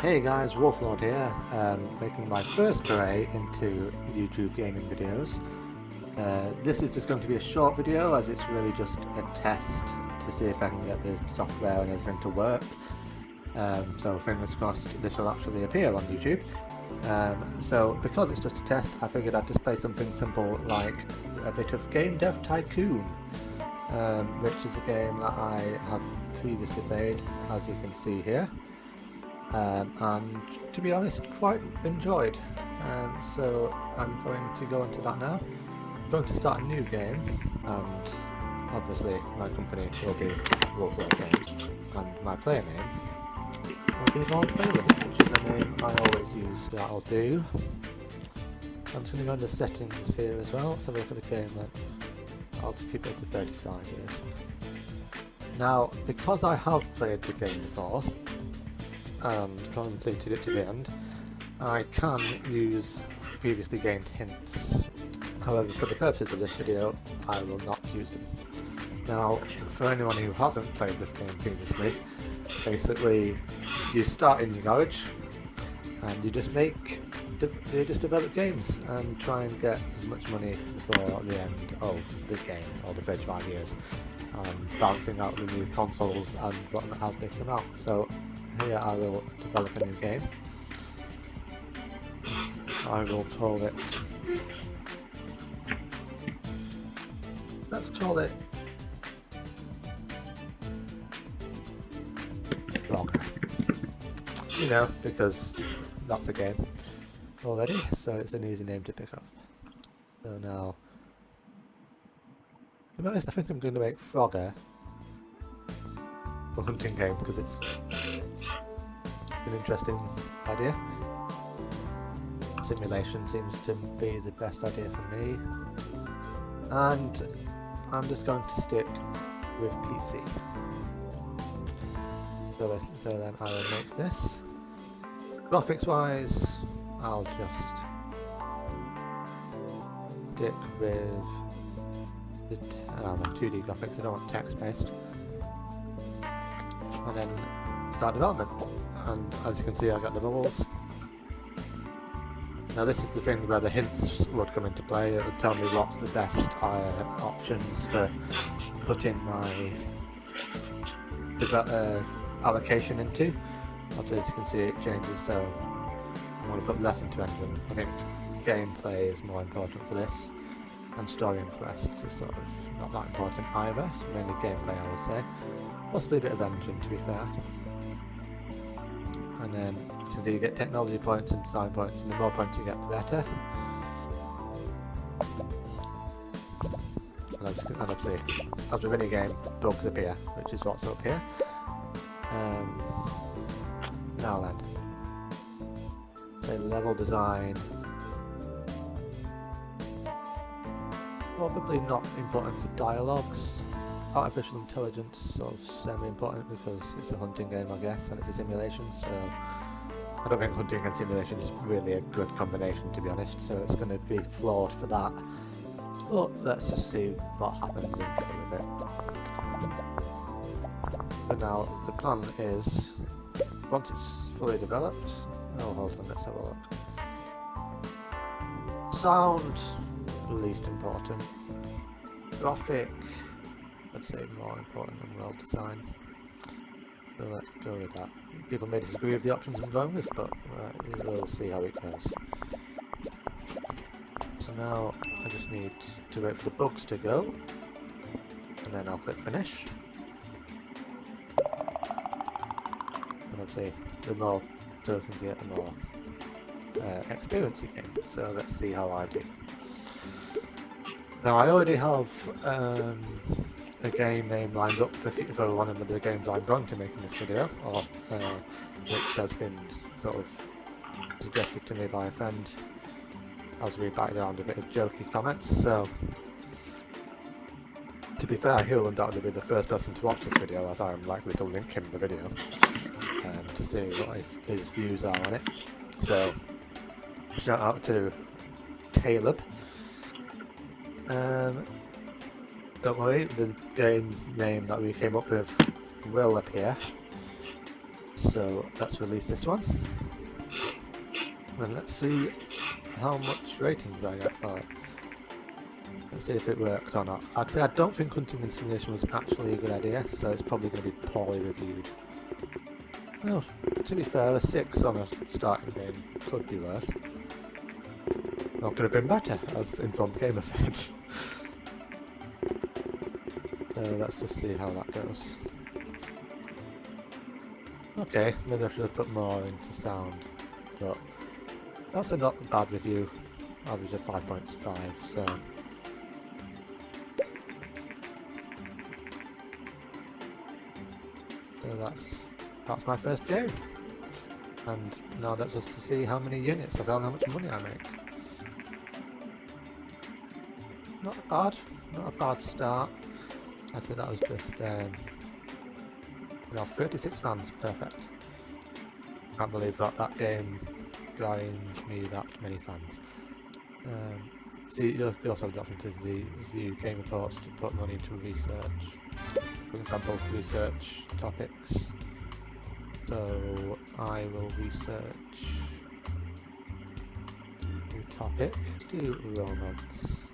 Hey guys, Wolflord here, making my first foray into YouTube gaming videos. This is just going to be a short video as it's really just a test to see if I can get the software and everything to work. So fingers crossed this will actually appear on YouTube. So because it's just a test, I figured I'd just play something simple like a bit of Game Dev Tycoon, which is a game that I have previously played, as you can see here. And to be honest, quite enjoyed. So I'm going to go into that now. I'm going to start a new game, and obviously my company will be Wolflord Games, and my player name will be Lord Phelan, which is a name I always use. That'll do. I'm just going to go into settings here as well. Let's have a look at the game then. I'll just keep this to 35 years. Now, because I have played the game before and completed it to the end, I can use previously gained hints. However, for the purposes of this video, I will not use them. Now, for anyone who hasn't played this game previously, basically you start in your garage and you just develop games and try and get as much money before the end of the game, or the 35 years, and balancing out the new consoles and whatnot as they come out. So here I will develop a new game. I will call it, let's call it Rocker. You know, because that's a game already, so it's an easy name to pick up. So now, to be honest, I think I'm going to make Frogger a hunting game because it's an interesting idea. Simulation seems to be the best idea for me, and I'm just going to stick with PC. So then I will make this. Graphics wise, I'll just stick with the 2D graphics. I don't want text based, and then start development. And as you can see, I got the bubbles. Now this is the thing where the hints would come into play. It would tell me what's the best options for putting my allocation into. Obviously, as you can see, it changes, so I'm going to put less into engine. I think gameplay is more important for this, and story and quests is sort of not that important either. It's mainly gameplay, I would say. Possibly a bit of engine, to be fair. And then, so you get technology points and design points, and the more points you get, the better. And obviously, after winning a game, bugs appear, which is what's up here. Now then, say level design. Probably not important for dialogues. Artificial intelligence, sort of semi-important because it's a hunting game, I guess, and it's a simulation, so I don't think hunting and simulation is really a good combination, to be honest, so it's going to be flawed for that. But let's just see what happens and get rid of it. But now, the plan is, once it's fully developed, oh hold on, let's have a look. Sound, least important. Graphic, I'd say more important than world design. So let's go with that. People may disagree with the options I'm going with, but we'll see how it goes. So now I just need to wait for the bugs to go, and then I'll click finish. And obviously, the more tokens you get, the more experience you gain. So let's see how I do. Now I already have a game name lined up for one of the games I'm going to make in this video, or which has been sort of suggested to me by a friend as we batted around a bit of jokey comments. So to be fair, he'll undoubtedly be the first person to watch this video, as I am likely to link him the video to see what his views are on it. So shout out to Caleb. Don't worry, the game name that we came up with will appear. So let's release this one. And let's see how much ratings I get for it. Let's see if it worked or not. Actually, I don't think Hunting and Simulation was actually a good idea, so it's probably going to be poorly reviewed. Well, to be fair, a 6 on a starting game could be worse. Or could have been better, as Informed Gamer said. So let's just see how that goes. Okay, maybe I should have put more into sound, but that's a not bad review. Average of 5.5, so... So that's my first game. And now let's just see how many units I sell and how much money I make. Not bad, not a bad start. Actually that was just, 36 fans, perfect. Can't believe that game gained me that many fans. See, you also have the option to view game reports to put money into research. For example, research topics. So I will research new topic. Let's do romance.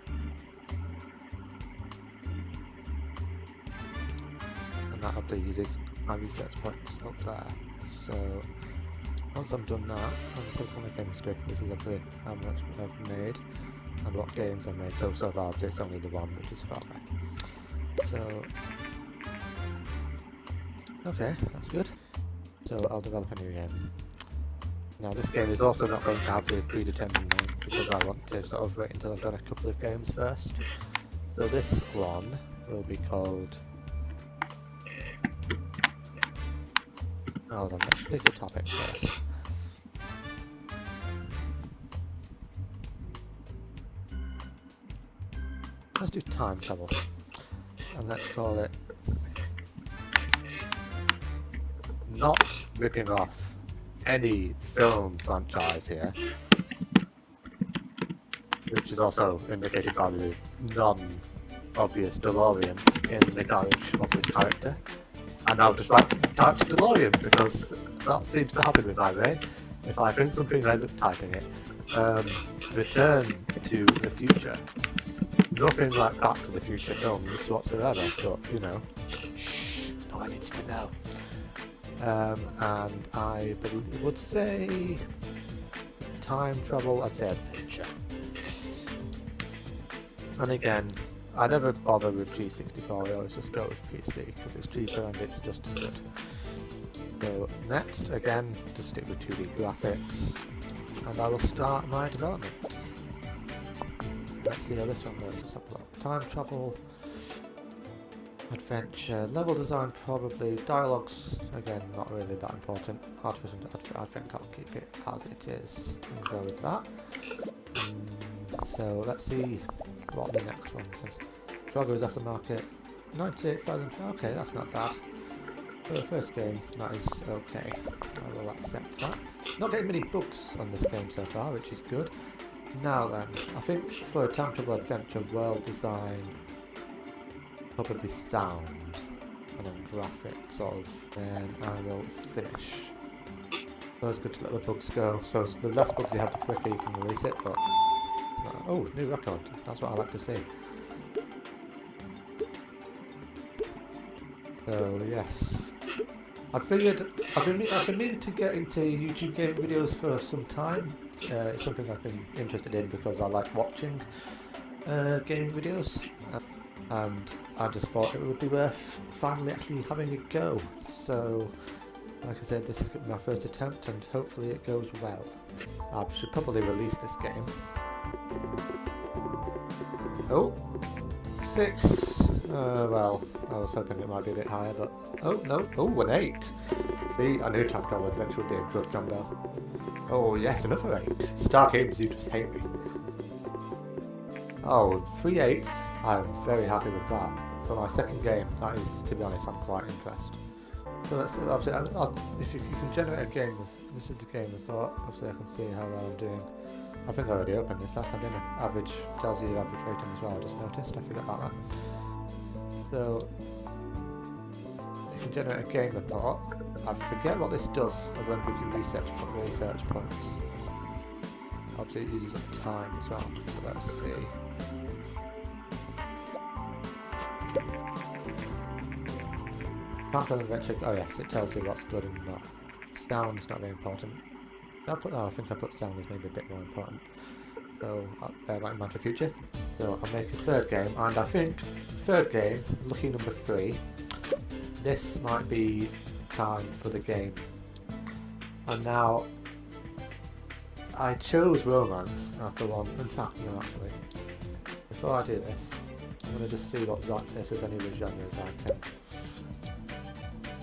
And that hopefully uses my research points up there. So once I've done that, and the subsequent chemistry, this is actually how much I've made and what games I've made. So far it's only the one, which is far away. So okay, that's good. So I'll develop a new game. Now this game is also not going to have a predetermined name because I want to sort of wait until I've done a couple of games first. So this one will be called... Hold on, let's pick a topic first. Let's do time travel. And let's call it... Not ripping off any film franchise here, which is also indicated by the non-obvious DeLorean in the garage of this character. And I'll just write typed DeLorean because that seems to happen with my brain. If I think something, I end up typing it. Return to the Future. Nothing like Back to the Future films whatsoever, but you know, shh, no one needs to know. And I would say time travel, I'd say adventure. And again, I never bother with G64, I always just go with PC because it's cheaper and it's just as good. So next, again, just stick with 2D graphics, and I will start my development. Let's see how this one goes. Let's upload time travel. Adventure, level design probably, dialogues again not really that important, artificial, I think I'll keep it as it is and go with that. So let's see what the next one says. Frogger is aftermarket, 98,000, okay that's not bad. For the first game that is okay, I will accept that. Not getting many bugs on this game so far, which is good. Now then, I think for a time travel adventure, world design, probably sound, and then graphics sort of, then I will finish. So it's good to let the bugs go, so the less bugs you have the quicker you can release it, but... Oh, new record, that's what I like to see. So yes, I figured I've been meaning to get into YouTube gaming videos for some time. It's something I've been interested in because I like watching gaming videos. And I just thought it would be worth finally actually having a go. So, like I said, this is my first attempt and hopefully it goes well. I should probably release this game. Oh, 6. Well, I was hoping it might be a bit higher, but... Oh, no. Oh, an 8. See, I knew Time Travel Adventure would be a good combo. Oh, yes, another 8. Star Games, you just hate me. Oh, 3 8s. I'm very happy with that. For my second game, that is, to be honest, I'm quite impressed. So let's see, if you can generate a game, this is the game report, obviously I can see how well I'm doing. I think I already opened this last time, didn't I? Average, tells you your average rating as well, I just noticed, I forgot about that. So, can generate a game report. I forget what this does. I'm going to give you research points. Obviously it uses up time as well, so let's see. Countdown adventure, oh yes, it tells you what's good and not. Sound's not very important. I think I put sound as maybe a bit more important. So I'll bear that in mind for future. So I'll make a third game, and I think third game, lucky number 3, this might be time for the game. And now I chose romance after one. In fact, no, actually. Before I do this, I'm going to just see if there's any other genres I can.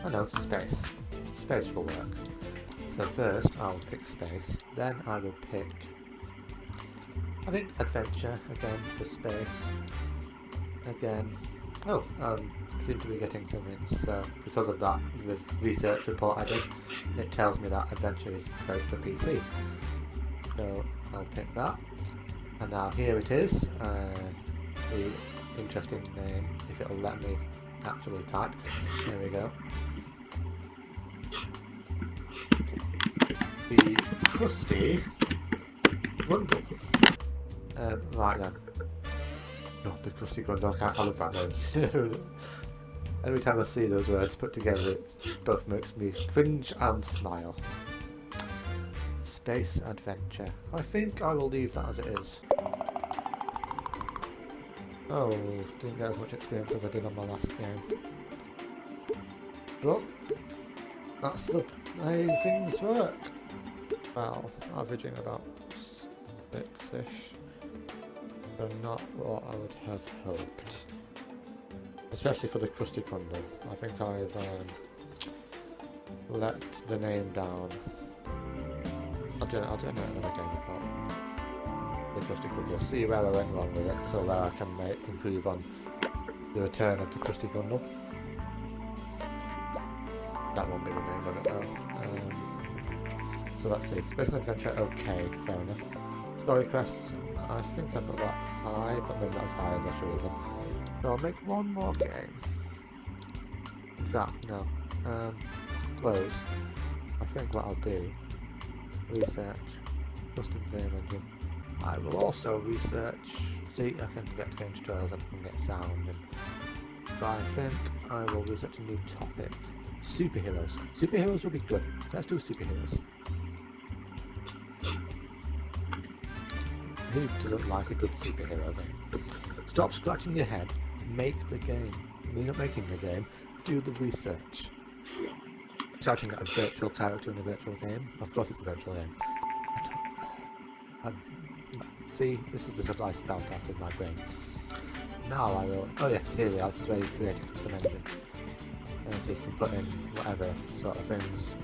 I know, space. Space will work. So first I will pick space, then I will pick, I think, adventure again for space. Again. Oh, seem to be getting something, so because of that research report I did, it tells me that adventure is great for PC. So I'll pick that. And now here it is, the interesting name, if it'll let me actually type. There we go. The Crusty Grundle. Right then. God, the Crusty Grundle, I can't follow that name. Every time I see those words put together, it both makes me cringe and smile. Space adventure. I think I will leave that as it is. Oh, didn't get as much experience as I did on my last game. But that's the way things work. Well, averaging about 6-ish. So not what I would have hoped. Especially for the Crusty Grundle. I think I've let the name down. I'll generate another game report. The Crusty Grundle. See where I went wrong with it, so that I can improve on the return of the Crusty Grundle. That won't be the name of it though. So let's see. Space and adventure, okay, fair enough. Story quests, I think I put that high, but maybe not as high as I should have done. So I'll make one more game. In fact, no. Close. I think what I'll do, research, custom game engine. I will also research, see, I can get game tutorials and I can get sound. But I think I will research a new topic. Superheroes. Superheroes will be good. Let's do superheroes. Who doesn't like a good superhero game? Stop scratching your head. Make the game. You're not making the game. Do the research. Shouting at a virtual character in a virtual game. Of course it's a virtual game. See, this is the stuff I spelled off in my brain. Now I will. Oh yes, here we are. This is where you create a custom engine. So you can put in whatever sort of things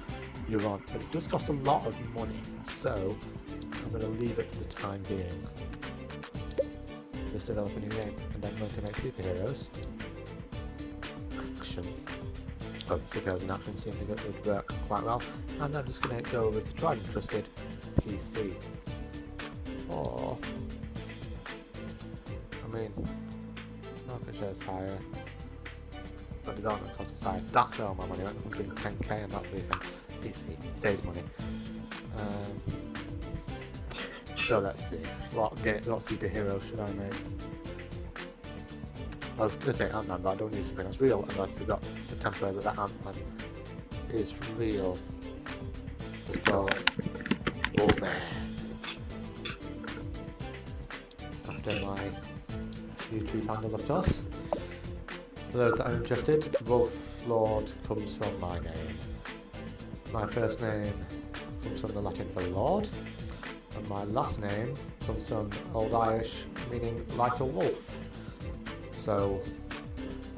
you want. But it does cost a lot of money. So I'm going to leave it for the time being. Just develop a new game, and I'm going to make superheroes. Action. Oh, superheroes in action seem to would work quite well. And I'm just going to go with the tried and trusted PC. Or, I mean, market share is higher, but development cost is higher. That's where all my money went. 110k and not PC. Saves money. So let's see, what superhero should I make? I was going to say Ant-Man, but I don't need something that's real, and I forgot for temporary that Ant-Man is real. Let's call it Wolfman. After my YouTube handle, of course. For those that are interested, Wolf Lord comes from my name. My first name comes from the Latin for Lord. And my last name comes from Old Irish, meaning like a wolf. So,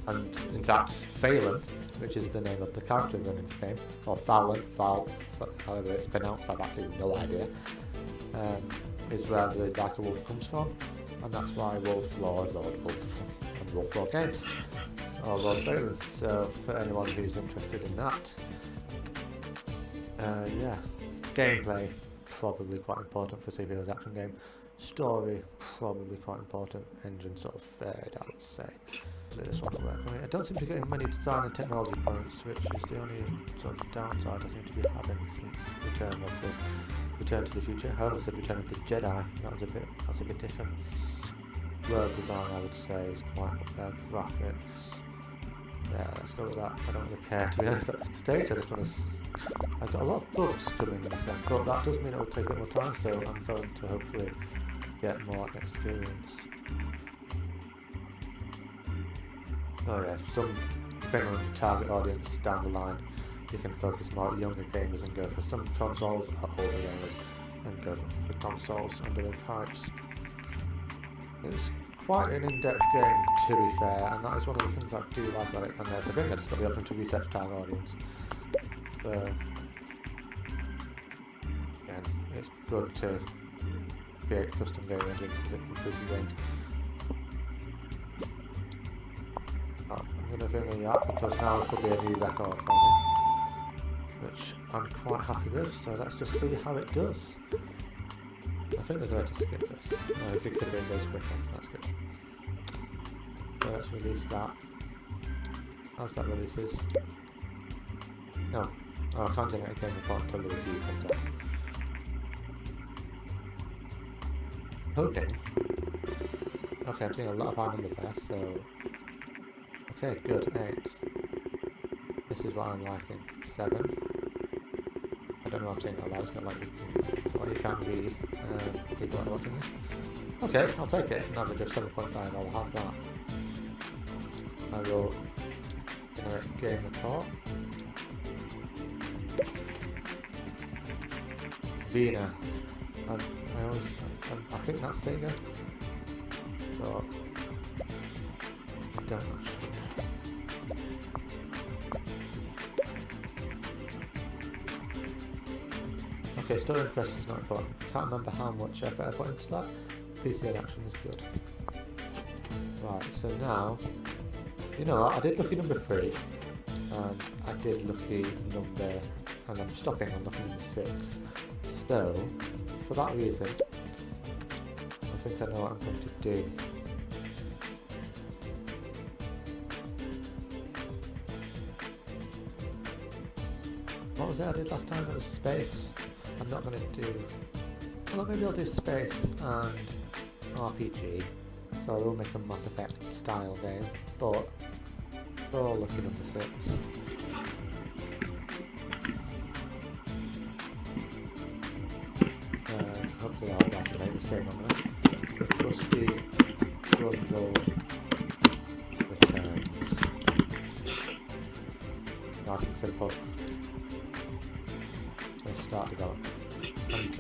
and in fact, Phelan, which is the name of the character in this game, or Fallon, however it's pronounced, I've actually no idea, is where the like a wolf comes from, and that's why Wolf Lord, Lord Wolf, and Wolf Lord Games, or Lord Phelan. So, for anyone who's interested in that, yeah, gameplay. Probably quite important for superheroes action game. Story, probably quite important. Engine sort of third, I would say. hopefully this one will work. I mean, I don't seem to be getting many design and technology points, which is the only sort of downside I seem to be having since Return to the Future. I almost said Return of the Jedi. That's a bit different. World design, I would say, is quite up there. Graphics. Yeah, let's go with that. I don't really care, to be honest, at this stage. I just want to... I've got a lot of bugs coming in this game, but that does mean it will take a bit more time, so I'm going to hopefully get more experience. Oh yeah, depending on the target audience down the line, you can focus more at younger gamers and go for some consoles, or older gamers and go for consoles under the types. It's quite an in-depth game, to be fair, and that is one of the things I do like about it. And there's the thing, I just got the option to research target audience. So, again, it's good to create custom game engines because it improves your games. I'm going to bring that because now this will be a new record for me, which I'm quite happy with, so let's just see how it does. I think there's a way to skip this. No, if you click it, it goes quicker. That's good. So let's release that. How's that releases? No. Oh, I can't generate a game report until the review comes out. Hoping. Okay, I'm seeing a lot of high numbers there, so... Okay, good. 8. This is what I'm liking. 7. I don't know what I'm saying out loud, it's not like you can't read people are watching this. Okay, I'll take it. An average of 7.5, I'll have that. I will generate game report. Vina. I think that's Sega. So I don't actually know. Okay, story and quest is not important. I can't remember how much effort I put into that. PC in action is good. Right, so now, you know what, I did lucky number 3, and I did lucky number, and I'm stopping on lucky number 6. So, for that reason, I think I know what I'm going to do. What was it I did last time? It was space. I'm not going to do... Well, maybe I'll do space and RPG. So I will make a Mass Effect style game, but for lucky number 6. Hopefully I'll be able to make this game on there. The Rusty Rumble Returns. Nice and simple. Start development. And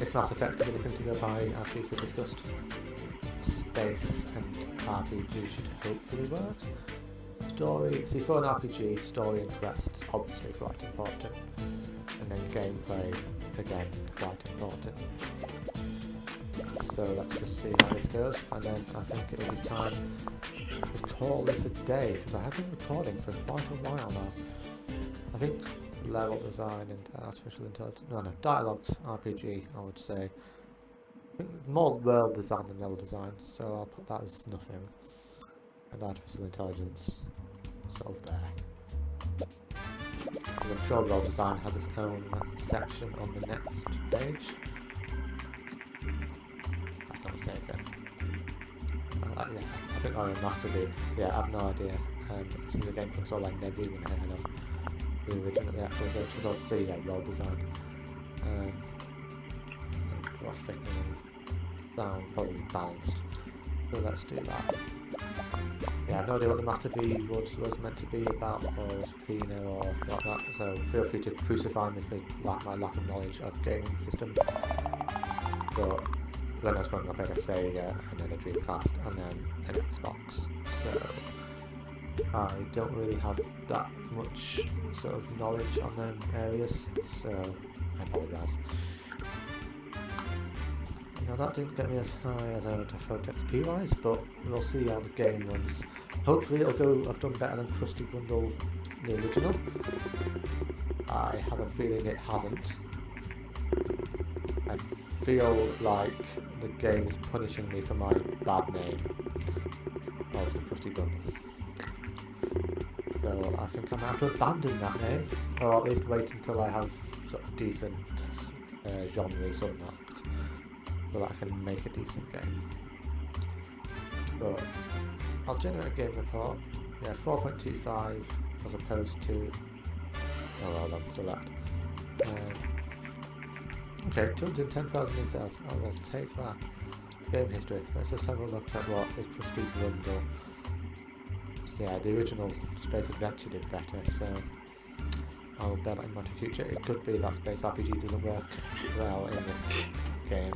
if Mass Effect is anything to go by, as we've discussed, space and RPG should hopefully work. Story, see, for an RPG, story and quests obviously quite important, and then gameplay again quite important. So let's just see how this goes, and then I think it'll be time to call this a day because I have been recording for quite a while now. I think level design and artificial intelligence, no, dialogues, RPG, I would say. I think more world design than level design, so I'll put that as nothing. And artificial intelligence, sort of there. And I'm sure world design has its own section on the next page. That's not mistaken. Yeah, I think I must have been. Yeah, I have no idea. This is a game console I never even heard of. The original, the actual game console, so yeah, world design. And graphic and sound probably balanced. So let's do that. Yeah, I have no idea what the Master V was meant to be about, or Fina or whatnot, so feel free to crucify me for my lack of knowledge of gaming systems. But when I was growing up, I had a Sega, and then a Dreamcast, and then an Xbox, so I don't really have that much sort of knowledge on them areas, so I apologise. Now that didn't get me as high as I would have hoped XP wise, but we'll see how the game runs. Hopefully it'll go, I've done better than Krusty Grundle, the original. I have a feeling it hasn't. I feel like the game is punishing me for my bad name of the Krusty Grundle. So I think I might have to abandon that name, or at least wait until I have sort of decent genres unlocked, so that I can make a decent game. But I'll generate a game report. Yeah, 4.25 as opposed to. Oh well, then select. Okay, 210,000 new sales. I will take that. Game history. Let's just have a look at what the Crusty Grundle. Yeah, the original Space Adventure did better, so I'll bear that in mind for future. It could be that Space RPG doesn't work well in this game.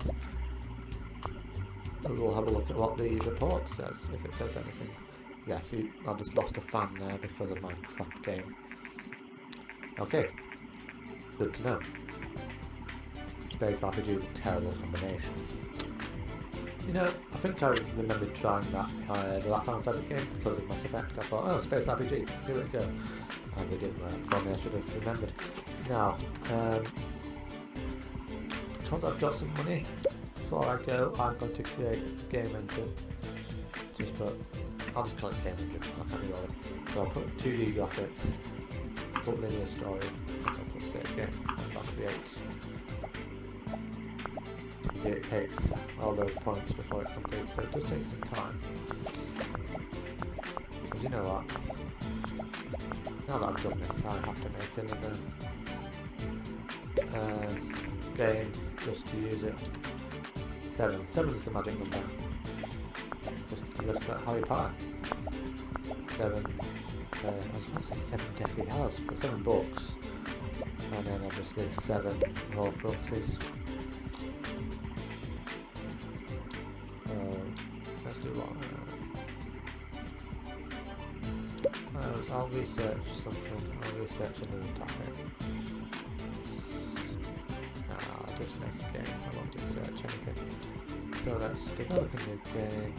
We'll have a look at what the report says, if it says anything. Yeah, see, I just lost a fan there because of my crap game. Okay, good to know. Space RPG is a terrible combination. You know, I think I remembered trying that the last time I played the game because of Mass Effect. I thought, oh, Space RPG, here we go. And it didn't work. Probably I should have remembered. Now, because I've got some money, before I go, I'm going to create a game engine. I'll just call it game engine. I can't be bothered. So I'll put 2D graphics, put linear story, I'll put save game, and I'll create. See, it takes all those points before it completes, so it does take some time. And you know what? Now that I've done this, I have to make another game just to use it. 7. 7 is the magic number. Just look at Harry Potter. 7. I was supposed to say 7 Deathly Hallows, but 7 books. And then obviously 7 Horcruxes. Let's do what? I'll research something. I'll research another topic. I'll just make a game. I won't research anything. So let's develop a new game.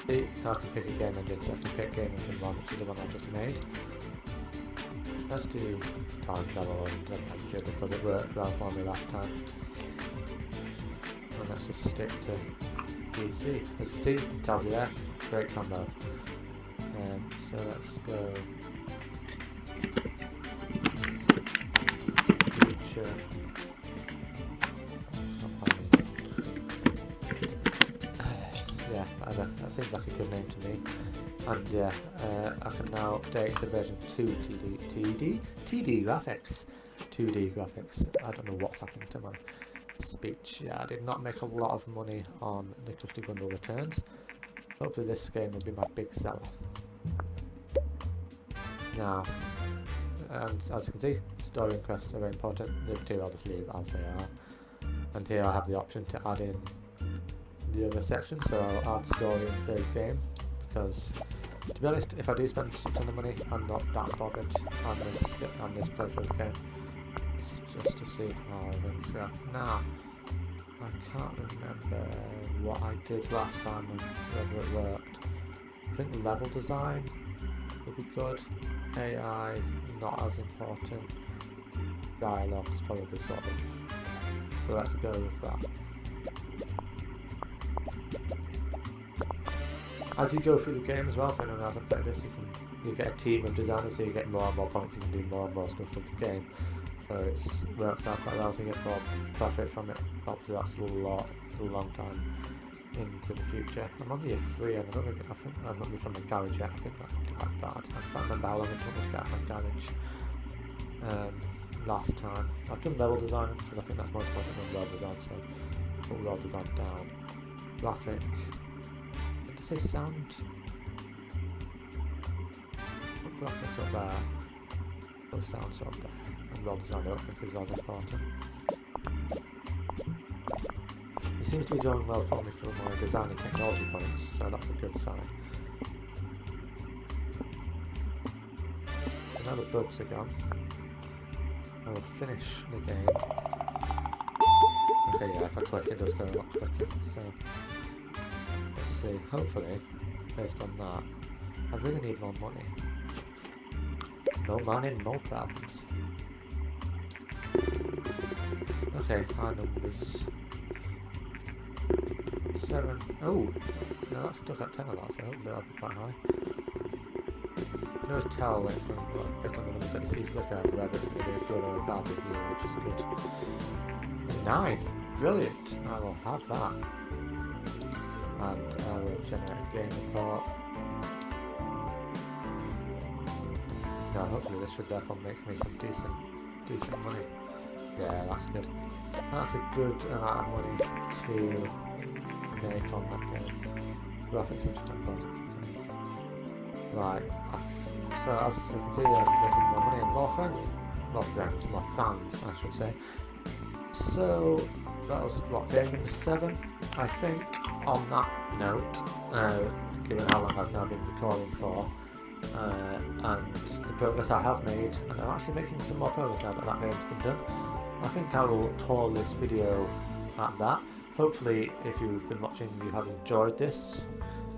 See, now I can pick a game engine, so I can pick game engine 1, which is the one I just made. Let's do time travel and adventure because it worked well for me last time. And let's just stick to PC. As you can see, it tells you there. Great combo. So let's go. Future. Yeah, whatever. That seems like a good name to me. And yeah, I can now update to version 2 TD graphics. 2D graphics. I don't know what's happening to my speech. Yeah, I did not make a lot of money on the Crusty Grundle Returns. Hopefully this game will be my big seller. Now, and as you can see, story and quests are very important. The two I'll just leave as they are. And here I have the option to add in the other section, so I'll add story and save game, because to be honest, if I do spend a ton of money, I'm not that bothered on this playthrough of the game. It's just to see how things go. Now, I can't remember what I did last time and whether it worked. I think level design would be good. AI, not as important. Dialogue's probably sort of. So let's go with that. As you go through the game as well, if anyone hasn't played this, you get a team of designers, so you get more and more points, you can do more and more stuff with the game. So it works out quite well, so you get more profit from it. Obviously that's a long time into the future. I'm on year 3 and I think I'm not from the garage yet. I think that's not quite bad. I can't remember how long it took me to get out of my garage last time. I've done level design because I think that's more important than world design, so put world design down. Graphic. Did I say sound? Put graphic up there. Put sound sort of there. And world design I don't think is as important. It seems to be doing well for me for my design and technology points, so that's a good sign. So now the bugs are gone. I will finish the game. Okay, yeah, if I click it does go a lot quicker, so let's see, hopefully, based on that, I really need more money. No money, no problems. Okay, high numbers. 7. Oh, no, that's stuck at 10 a lot, so hopefully that'll be quite high. can always tell when it's going to be based on the numbers that you see flicker whether it's going to be a good or a bad review, which is good. 9, brilliant. I will have that, and I will generate a game report. Now, hopefully this should therefore make me some decent money. Yeah, that's good. That's a good amount of money to make on that game. Graphics into my body. Okay. Right, so as you can see, I'm making more money and more fans, I should say. So that was what, game 7, I think. On that note, given how long I've now been recording for, and the progress I have made, and I'm actually making some more progress now that game's been done, I think I will call this video at that. Hopefully, if you've been watching, you have enjoyed this.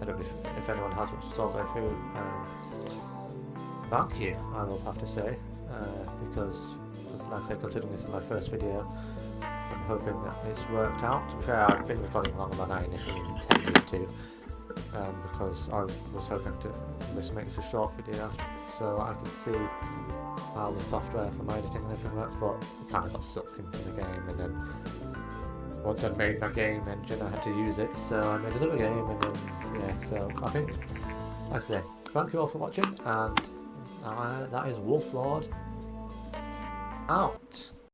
I don't know if anyone has watched this all the way through. Thank you, I will have to say, because like I said, considering this is my first video, I'm hoping that it's worked out. To be fair, I've been recording longer than I initially intended to, because I was hoping to just make this a short video so I could see how the software for my editing and everything works, but it kind of got sucked into the game, and then once I'd made my game engine I had to use it, so I made another game, and then yeah, so I think, like I say, thank you all for watching, and that is Wolf Lord out.